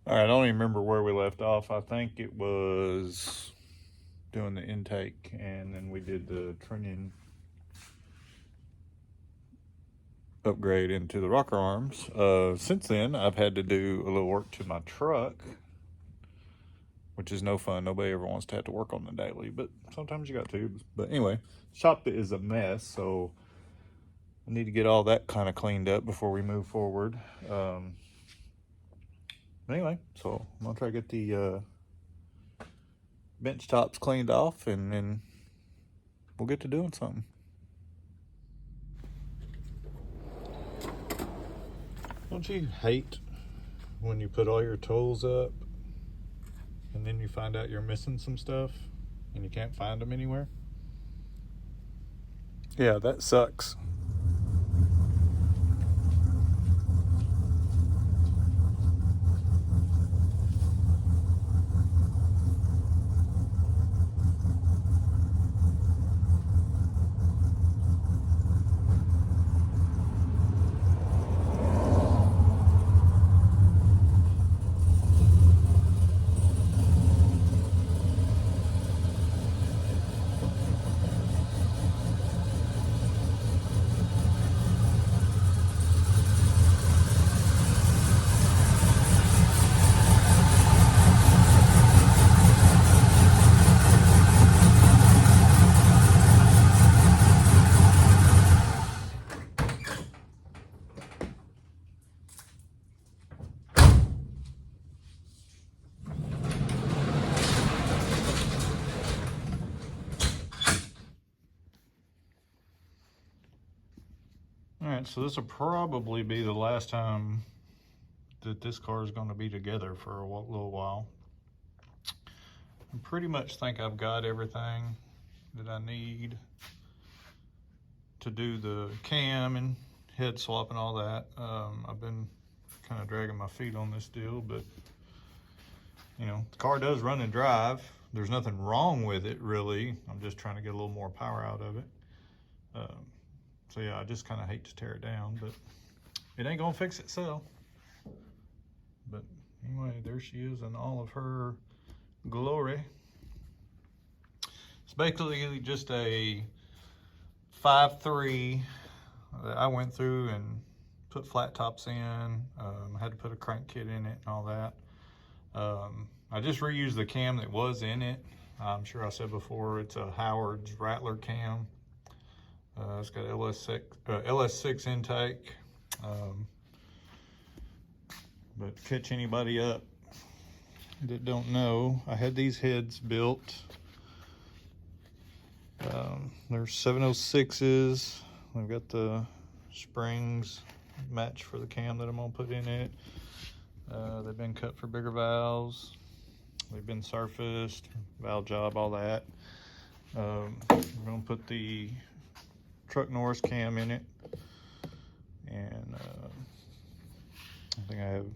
All right, I don't even remember where we left off. I think it was doing the intake, and then we did the trunnion upgrade into the rocker arms. Since then, I've had to do a little work to my truck, which is no fun. Nobody ever wants to have to work on the daily, but sometimes you got to. But anyway, shop is a mess, so I need to get all that kind of cleaned up before we move forward. But anyway, so I'm gonna try to get the bench tops cleaned off, and then we'll get to doing something. Don't you hate when you put all your tools up and then you find out you're missing some stuff and you can't find them anywhere? Yeah, that sucks. All right, so this will probably be the last time that this car is going to be together for a little while. I pretty much think I've got everything that I need to do the cam and head swap and all that. I've been kind of dragging my feet on this deal, but you know, the car does run and drive. There's nothing wrong with it, really. I'm just trying to get a little more power out of it. So yeah, I just kind of hate to tear it down, but it ain't gonna fix itself. But anyway, there she is in all of her glory. It's basically just a 5.3 that I went through and put flat tops in. I had to put a crank kit in it and all that. I just reused the cam that was in it. I'm sure I said before, it's a Howard's Rattler cam. It's got LS6 intake. But to catch anybody up that don't know, I had these heads built. They're 706s. I've got the springs match for the cam that I'm gonna put in it. They've been cut for bigger valves. They've been surfaced, valve job, all that. I'm gonna put the truck Norris cam in it, and I think I have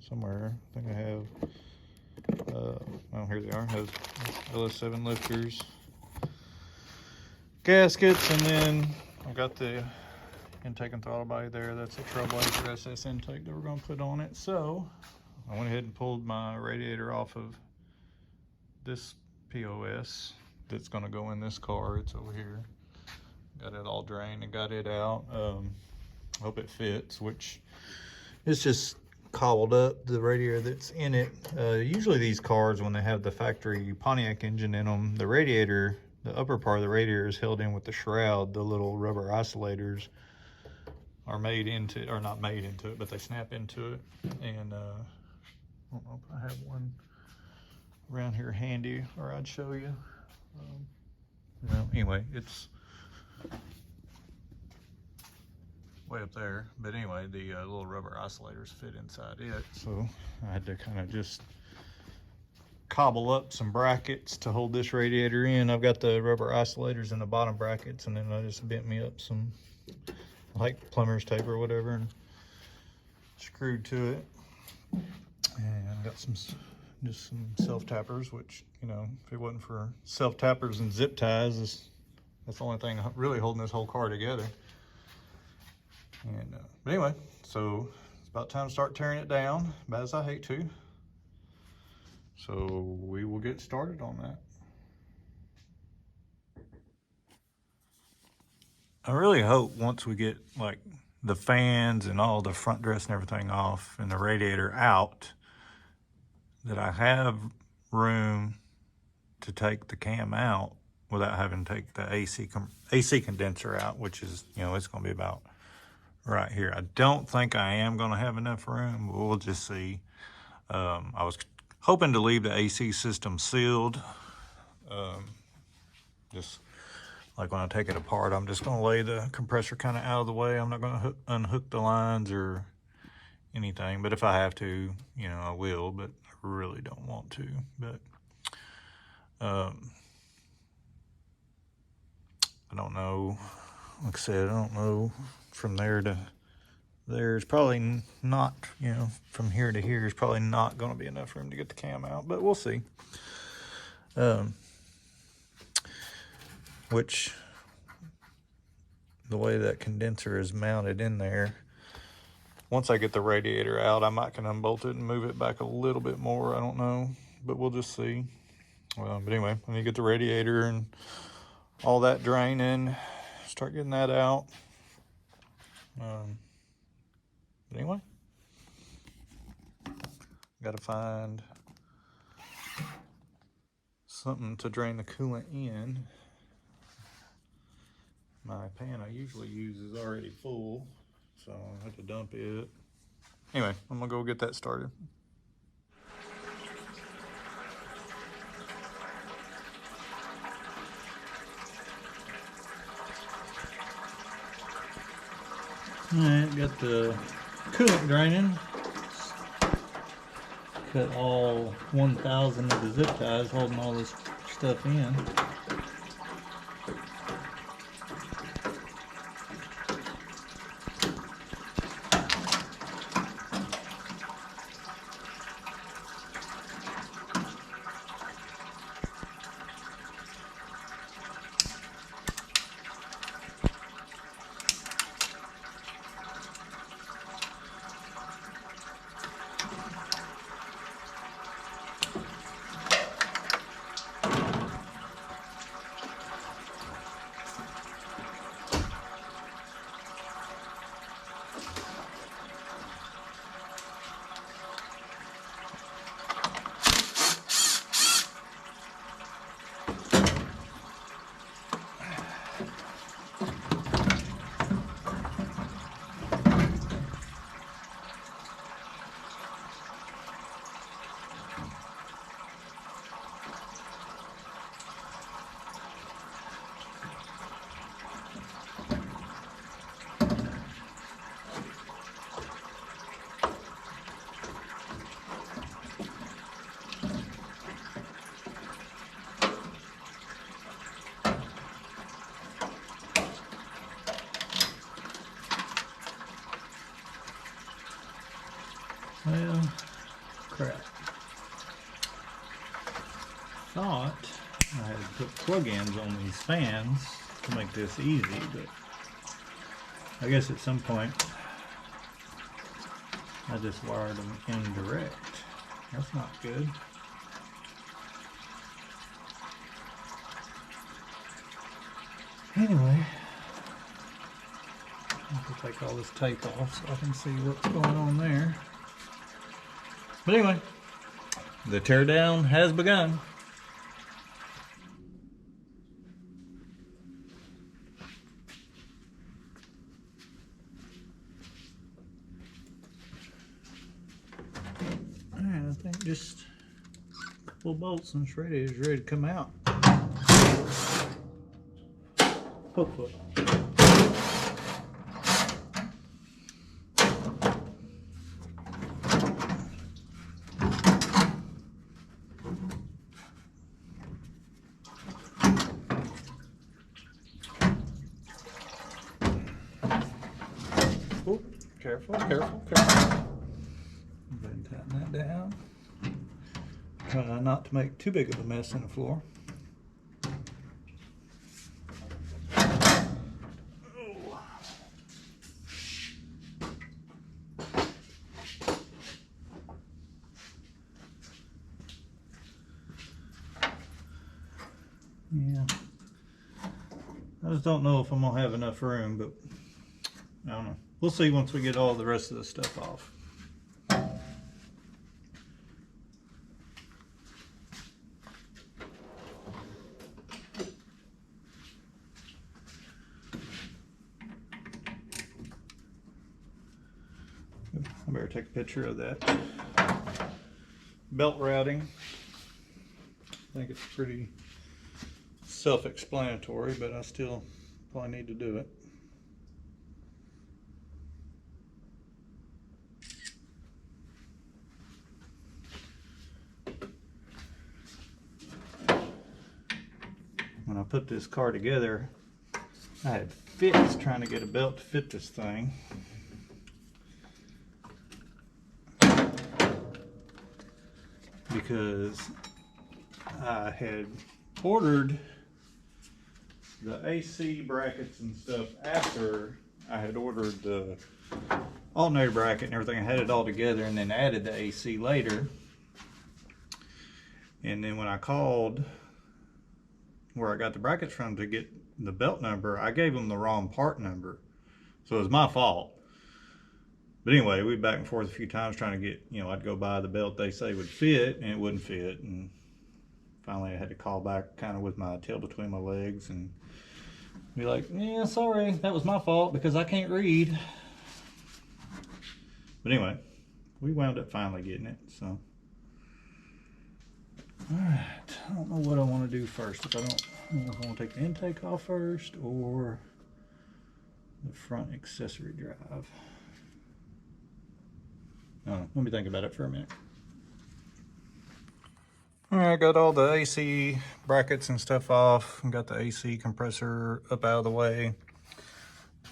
somewhere. I think I have. Well, here they are. Has LS7 lifters, gaskets, and then I've got the intake and throttle body there. That's a Trailblazer SS intake that we're going to put on it. So I went ahead and pulled my radiator off of this POS that's going to go in this car. It's over here. Got it all drained and got it out. Hope it fits, which it's just cobbled up, the radiator that's in it. Usually these cars, when they have the factory Pontiac engine in them, the radiator, the upper part of the radiator is held in with the shroud. The little rubber isolators are made into, or not made into it, but they snap into it. And I don't know if I have one around here handy, or I'd show you. Well, anyway, it's way up there, but anyway, the little rubber isolators fit inside it, so I had to kind of just cobble up some brackets to hold this radiator in. I've got the rubber isolators in the bottom brackets, and then I just bent me up some like plumber's tape or whatever and screwed to it. And I got some self-tappers, which, you know, if it wasn't for self-tappers and zip ties, that's the only thing really holding this whole car together. And but anyway, so about time to start tearing it down, bad as I hate to. So we will get started on that. I really hope once we get like the fans and all the front dress and everything off and the radiator out, that I have room to take the cam out without having to take the AC condenser out, which is, you know, it's going to be about right here. I don't think I am going to have enough room, but we'll just see. I was hoping to leave the AC system sealed. Just like when I take it apart, I'm just going to lay the compressor kind of out of the way. I'm not going to unhook the lines or anything, but if I have to, you know, I will, but I really don't want to. But I don't know, like I said, I don't know from there to there's probably not, you know, from here to here is probably not going to be enough room to get the cam out, but we'll see. Which the way that condenser is mounted in there, once I get the radiator out, I might can unbolt it and move it back a little bit more. I don't know, but we'll just see. But anyway, let me get the radiator and all that draining, start getting that out. But anyway, got to find something to drain the coolant in. My pan I usually use is already full, so I have to dump it. Anyway, I'm gonna go get that started. Alright, got the coolant draining. Cut all 1,000 of the zip ties holding all this stuff in. Well, crap. Thought I had to put plug-ins on these fans to make this easy, but I guess at some point I just wired them indirect. That's not good. Anyway, I have to take all this tape off so I can see what's going on there. But anyway, the teardown has begun. Alright, I think just a couple bolts and this radiator is ready to come out. Hopefully. Oh, careful, careful, careful. Go ahead and tighten that down. Try not to make too big of a mess in the floor. just don't know if I'm gonna have enough room, but I don't know. We'll see once we get all the rest of the stuff off. I better take a picture of that belt routing. I think it's pretty self-explanatory, but I still probably need to do it. When I put this car together, I had fits trying to get a belt to fit this thing. Because I had ordered the AC brackets and stuff after I had ordered the alternator bracket and everything. I had it all together and then added the AC later. And then when I called where I got the brackets from to get the belt number, I gave them the wrong part number. So it was my fault. But anyway, we back and forth a few times trying to get, I'd go buy the belt they say would fit, and it wouldn't fit. And finally I had to call back kind of with my tail between my legs and be like, yeah, sorry, that was my fault because I can't read. But anyway, we wound up finally getting it, so. All right, I don't know what I want to do first. I don't know if I want to take the intake off first or the front accessory drive. Let me think about it for a minute. All right, got all the AC brackets and stuff off. Got the AC compressor up out of the way.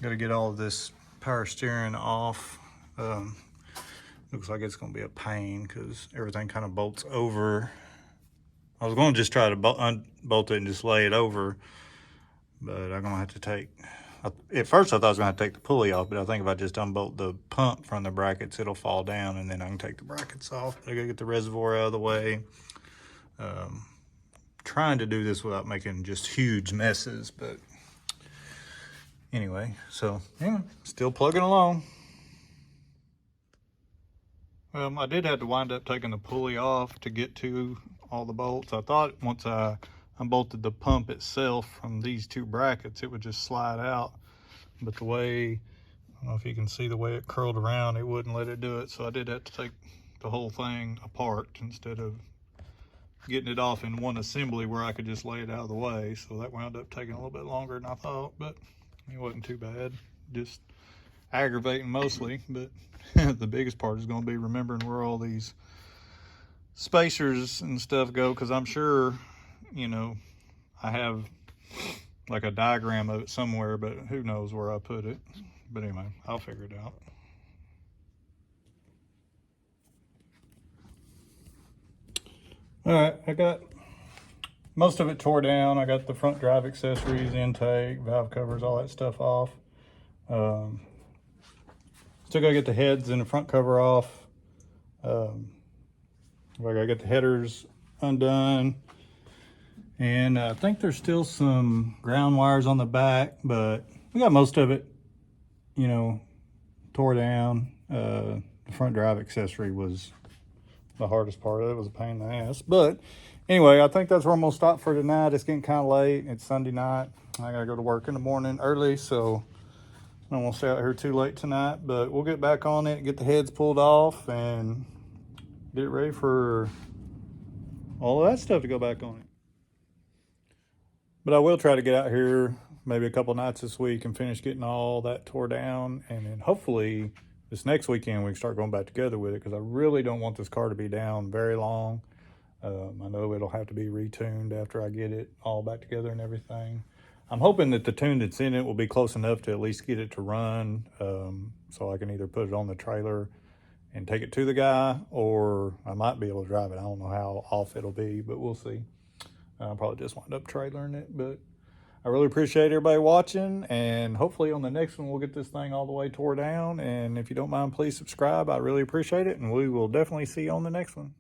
Got to get all of this power steering off. Looks like it's going to be a pain because everything kind of bolts over. I was going to just try to unbolt it and just lay it over, but I'm going to have to take... At first I thought I was going to have to take the pulley off, but I think if I just unbolt the pump from the brackets, it'll fall down and then I can take the brackets off. I got to get the reservoir out of the way. Trying to do this without making just huge messes, but anyway, still plugging along. I did have to wind up taking the pulley off to get to all the bolts. I thought once I unbolted the pump itself from these two brackets, it would just slide out. But the way, I don't know if you can see the way it curled around, it wouldn't let it do it. So I did have to take the whole thing apart instead of getting it off in one assembly where I could just lay it out of the way. So that wound up taking a little bit longer than I thought, but it wasn't too bad. Just aggravating mostly, but the biggest part is going to be remembering where all these spacers and stuff go, because I'm sure, I have like a diagram of it somewhere, but who knows where I put it. But anyway, I'll figure it out. All right, I got most of it tore down. I got the front drive accessories, intake, valve covers, all that stuff off. Still gotta get the heads and the front cover off. I gotta get the headers undone. And I think there's still some ground wires on the back, but we got most of it, tore down. The front drive accessory was the hardest part of it. It was a pain in the ass. But anyway, I think that's where I'm gonna stop for tonight. It's getting kind of late. It's Sunday night. I gotta go to work in the morning early, so I don't want to stay out here too late tonight. But we'll get back on it, get the heads pulled off, and get ready for all of that stuff to go back on it. But I will try to get out here maybe a couple nights this week and finish getting all that tore down, and then hopefully this next weekend we can start going back together with it, because I really don't want this car to be down very long. I know it'll have to be retuned after I get it all back together and everything. I'm hoping that the tune that's in it will be close enough to at least get it to run, so I can either put it on the trailer and take it to the guy, or I might be able to drive it. I don't know how off it'll be, but we'll see. I'll probably just wind up trailering it, but I really appreciate everybody watching, and hopefully on the next one we'll get this thing all the way tore down. And if you don't mind, please subscribe. I really appreciate it, and we will definitely see you on the next one.